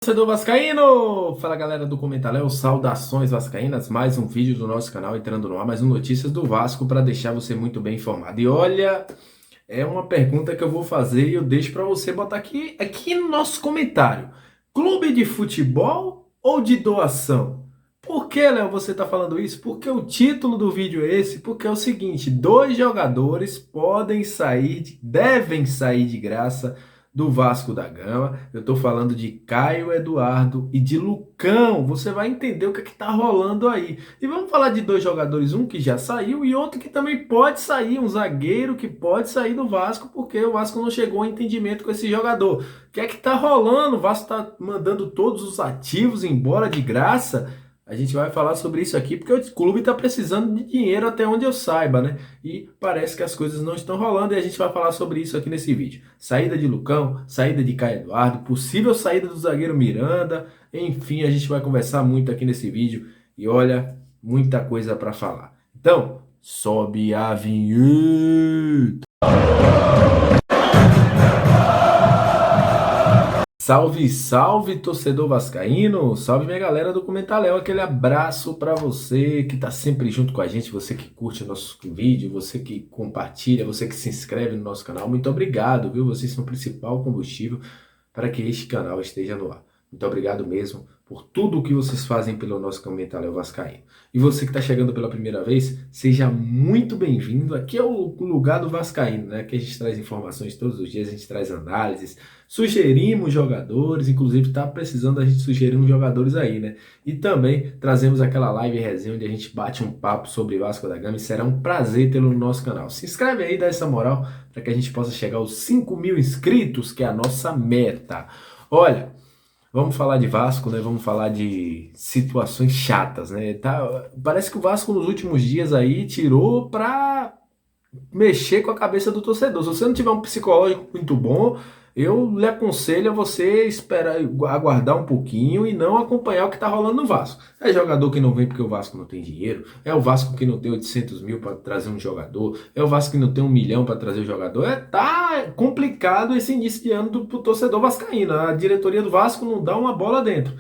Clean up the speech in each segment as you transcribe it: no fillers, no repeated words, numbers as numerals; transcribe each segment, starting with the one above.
Torcedor vascaíno! Fala galera do Comentário, saudações vascaínas, mais um vídeo do nosso canal entrando no ar, mais um Notícias do Vasco para deixar você muito bem informado. E olha, é uma pergunta que eu vou fazer e eu deixo para você botar aqui no nosso comentário. Clube de futebol ou de doação? Por que, Léo, você está falando isso? Porque o título do vídeo é esse, porque é o seguinte, dois jogadores devem sair de graça do Vasco da Gama. Eu estou falando de Caio Eduardo e de Lucão. Você vai entender o que está rolando aí. E vamos falar de dois jogadores, um que já saiu e outro que também pode sair, um zagueiro que pode sair do Vasco, porque o Vasco não chegou a entendimento com esse jogador. O que é que está rolando? O Vasco está mandando todos os ativos embora de graça? A gente vai falar sobre isso aqui porque o clube está precisando de dinheiro até onde eu saiba, né? E parece que as coisas não estão rolando e a gente vai falar sobre isso aqui nesse vídeo. Saída de Lucão, saída de Caio Eduardo, possível saída do zagueiro Miranda, enfim, a gente vai conversar muito aqui nesse vídeo e olha, muita coisa para falar. Então, sobe a vinheta! Salve, salve, torcedor vascaíno! Salve minha galera do Comentário, aquele abraço para você que tá sempre junto com a gente, você que curte o nosso vídeo, você que compartilha, você que se inscreve no nosso canal. Muito obrigado, viu? Vocês são o principal combustível para que este canal esteja no ar. Muito obrigado mesmo por tudo o que vocês fazem pelo nosso Comentário Vascaíno. E você que está chegando pela primeira vez, seja muito bem-vindo. Aqui é o lugar do Vascaíno, né? Aqui a gente traz informações todos os dias, a gente traz análises, sugerimos jogadores, inclusive está precisando a gente sugerir uns jogadores aí, né? E também trazemos aquela live resenha onde a gente bate um papo sobre Vasco da Gama e será um prazer tê-lo no nosso canal. Se inscreve aí, dá essa moral para que a gente possa chegar aos 5.000 inscritos, que é a nossa meta. Olha, vamos falar de Vasco, né? Vamos falar de situações chatas, né? Parece que o Vasco nos últimos dias aí tirou para mexer com a cabeça do torcedor. Se você não tiver um psicológico muito bom, eu lhe aconselho a você esperar, aguardar um pouquinho e não acompanhar o que está rolando no Vasco. É jogador que não vem porque o Vasco não tem dinheiro, é o Vasco que não tem 800 mil para trazer um jogador, é o Vasco que não tem 1 milhão para trazer um jogador. Tá complicado esse início de ano pro torcedor vascaíno. A diretoria do Vasco não dá uma bola dentro.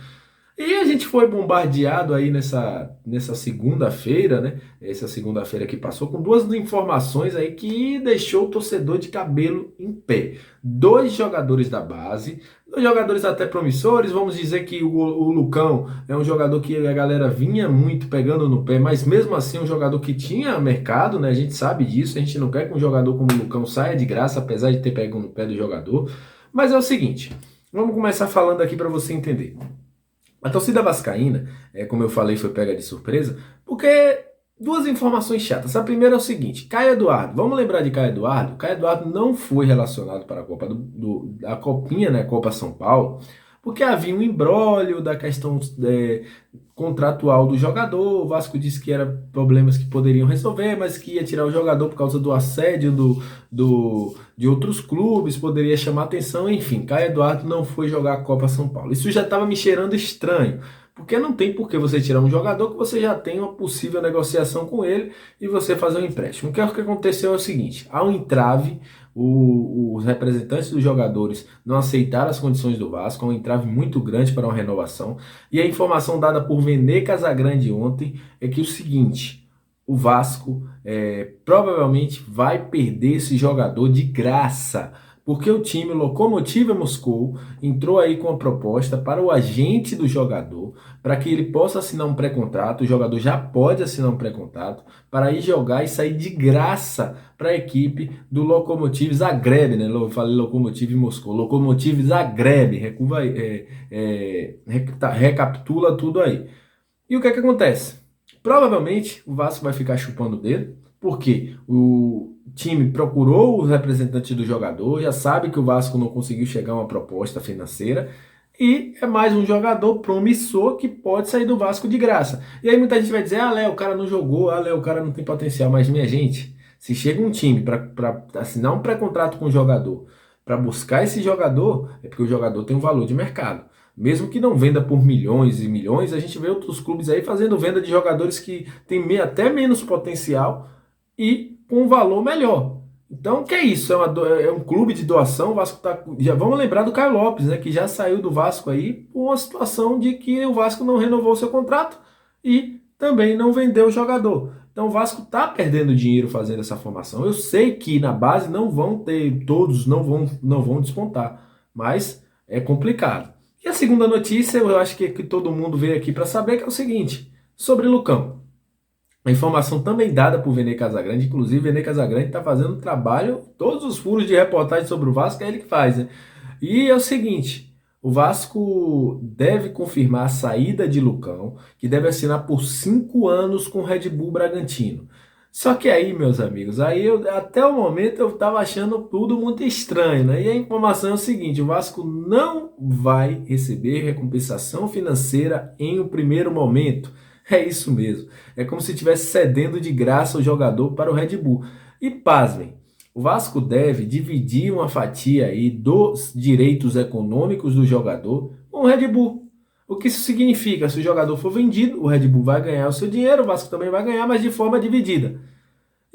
E a gente foi bombardeado aí nessa segunda-feira, né? Essa segunda-feira que passou, com duas informações aí que deixou o torcedor de cabelo em pé. Dois jogadores da base, dois jogadores até promissores, vamos dizer que o Lucão é um jogador que a galera vinha muito pegando no pé, mas mesmo assim é um jogador que tinha mercado, né? A gente sabe disso, a gente não quer que um jogador como o Lucão saia de graça, apesar de ter pego no pé do jogador. Mas é o seguinte, vamos começar falando aqui para você entender. A torcida vascaína, como eu falei, foi pega de surpresa, porque duas informações chatas. A primeira é o seguinte, Caio Eduardo, vamos lembrar de Caio Eduardo? Caio Eduardo não foi relacionado para a Copa da Copinha, né, Copa São Paulo, porque havia um imbróglio da questão contratual do jogador. O Vasco disse que eram problemas que poderiam resolver, mas que ia tirar o jogador por causa do assédio de outros clubes, poderia chamar atenção, enfim. Caio Eduardo não foi jogar a Copa São Paulo. Isso já estava me cheirando estranho, porque não tem por que você tirar um jogador que você já tem uma possível negociação com ele e você fazer um empréstimo. O que aconteceu é o seguinte, há um entrave, os representantes dos jogadores não aceitaram as condições do Vasco, um entrave muito grande para uma renovação, e a informação dada por Vene Casagrande ontem é que o seguinte, o Vasco provavelmente vai perder esse jogador de graça, porque o time Lokomotiv Moscou entrou aí com a proposta para o agente do jogador, para que ele possa assinar um pré-contrato. O jogador já pode assinar um pré-contrato para ir jogar e sair de graça para a equipe do Lokomotiv Zagreb, né? Eu falei Lokomotiv Moscou, Lokomotiv Zagreb, recapitula tudo aí. E o que é que acontece? Provavelmente o Vasco vai ficar chupando o dedo, porque o time procurou os representantes do jogador, já sabe que o Vasco não conseguiu chegar a uma proposta financeira, e é mais um jogador promissor que pode sair do Vasco de graça. E aí muita gente vai dizer, ah, Léo, o cara não jogou, ah, Léo, o cara não tem potencial. Mas, minha gente, se chega um time para assinar um pré-contrato com o jogador, para buscar esse jogador, é porque o jogador tem um valor de mercado. Mesmo que não venda por milhões e milhões, a gente vê outros clubes aí fazendo venda de jogadores que têm até menos potencial e com um valor melhor. Então, o que é isso? É um clube de doação. O Vasco tá. Já vamos lembrar do Caio Lopes, né? Que já saiu do Vasco aí por uma situação de que o Vasco não renovou seu contrato e também não vendeu o jogador. Então o Vasco tá perdendo dinheiro fazendo essa formação. Eu sei que na base não vão ter, todos não vão despontar, mas é complicado. E a segunda notícia, eu acho que todo mundo veio aqui para saber, que é o seguinte, sobre Lucão. A informação também dada por Vene Casagrande, inclusive Vene Casagrande está fazendo um trabalho, todos os furos de reportagem sobre o Vasco é ele que faz, né? E é o seguinte, o Vasco deve confirmar a saída de Lucão, que deve assinar por 5 anos com o Red Bull Bragantino. Só que aí, meus amigos, até o momento eu estava achando tudo muito estranho, né? E a informação é o seguinte, o Vasco não vai receber recompensação financeira em um primeiro momento. É isso mesmo. É como se estivesse cedendo de graça o jogador para o Red Bull. E pasmem, o Vasco deve dividir uma fatia aí dos direitos econômicos do jogador com o Red Bull. O que isso significa? Se o jogador for vendido, o Red Bull vai ganhar o seu dinheiro, o Vasco também vai ganhar, mas de forma dividida.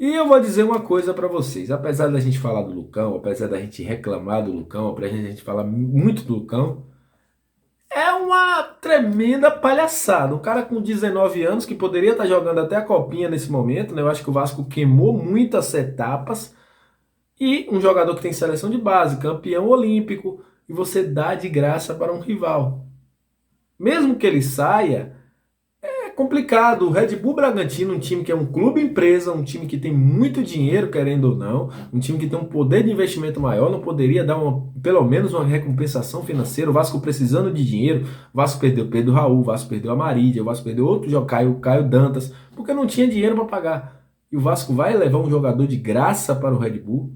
E eu vou dizer uma coisa para vocês, apesar da gente falar do Lucão, apesar da gente reclamar do Lucão, apesar da gente falar muito do Lucão, é uma tremenda palhaçada. Um cara com 19 anos que poderia estar jogando até a copinha nesse momento, né? Eu acho que o Vasco queimou muitas etapas. E um jogador que tem seleção de base, campeão olímpico, e você dá de graça para um rival. Mesmo que ele saia, é complicado. O Red Bull Bragantino, um time que é um clube empresa, um time que tem muito dinheiro, querendo ou não, um time que tem um poder de investimento maior, não poderia dar pelo menos uma recompensação financeira. O Vasco precisando de dinheiro, o Vasco perdeu Pedro Raul, o Vasco perdeu a Marília, o Vasco perdeu outro jogador, Caio Dantas, porque não tinha dinheiro para pagar. E o Vasco vai levar um jogador de graça para o Red Bull?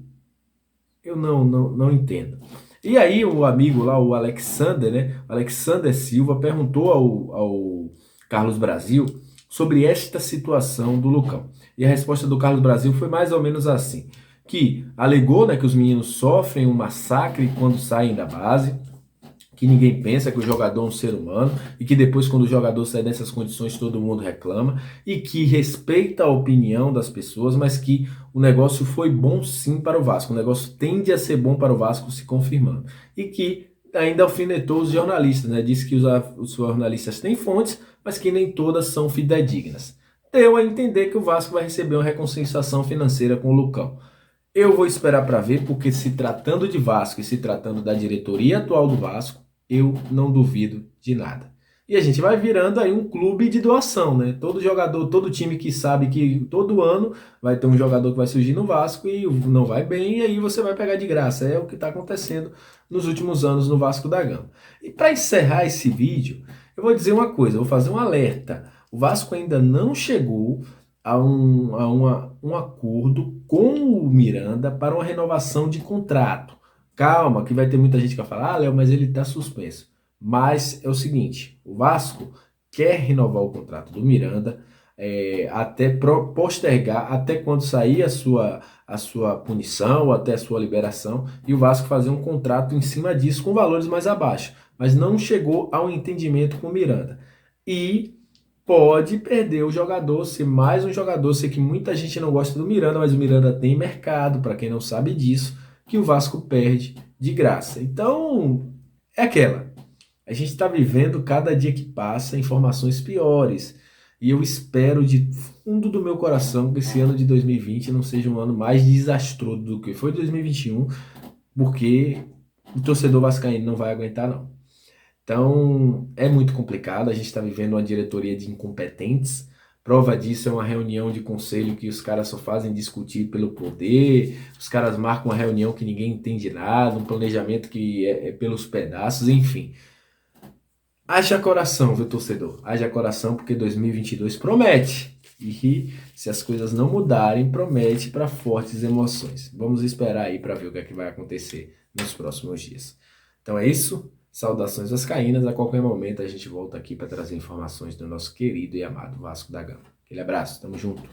Eu não entendo. E aí o amigo lá, o Alexander, né? Alexander Silva perguntou ao Carlos Brasil sobre esta situação do Lucão. E a resposta do Carlos Brasil foi mais ou menos assim, que alegou, né, que os meninos sofrem um massacre quando saem da base, que ninguém pensa que o jogador é um ser humano e que depois, quando o jogador sai dessas condições, todo mundo reclama e que respeita a opinião das pessoas, mas que o negócio foi bom sim para o Vasco. O negócio tende a ser bom para o Vasco se confirmando. E que ainda alfinetou os jornalistas, né? Disse que os jornalistas têm fontes, mas que nem todas são fidedignas. Deu a entender que o Vasco vai receber uma recompensação financeira com o Lucão. Eu vou esperar para ver, porque se tratando de Vasco e se tratando da diretoria atual do Vasco, eu não duvido de nada. E a gente vai virando aí um clube de doação, né? Todo jogador, todo time que sabe que todo ano vai ter um jogador que vai surgir no Vasco e não vai bem, e aí você vai pegar de graça. É o que está acontecendo nos últimos anos no Vasco da Gama. E para encerrar esse vídeo, eu vou dizer uma coisa, eu vou fazer um alerta. O Vasco ainda não chegou a um acordo com o Miranda para uma renovação de contrato. Calma, que vai ter muita gente que vai falar, Léo, mas ele está suspenso. Mas é o seguinte, o Vasco quer renovar o contrato do Miranda, até postergar, até quando sair a sua punição, até a sua liberação, e o Vasco fazer um contrato em cima disso com valores mais abaixo. Mas não chegou ao entendimento com o Miranda. E pode perder o jogador, ser mais um jogador. Sei que muita gente não gosta do Miranda, mas o Miranda tem mercado, para quem não sabe disso, que o Vasco perde de graça. Então, é aquela. A gente está vivendo cada dia que passa informações piores. E eu espero de fundo do meu coração que esse ano de 2020 não seja um ano mais desastroso do que foi 2021, porque o torcedor vascaíno não vai aguentar, não. Então, é muito complicado. A gente está vivendo uma diretoria de incompetentes. Prova disso é uma reunião de conselho que os caras só fazem discutir pelo poder. Os caras marcam uma reunião que ninguém entende nada, um planejamento que é pelos pedaços, enfim. Haja coração, viu, torcedor? Haja coração, porque 2022 promete. E se as coisas não mudarem, promete para fortes emoções. Vamos esperar aí para ver o que é que vai acontecer nos próximos dias. Então é isso. Saudações vascaínas. A qualquer momento a gente volta aqui para trazer informações do nosso querido e amado Vasco da Gama. Aquele abraço, tamo junto.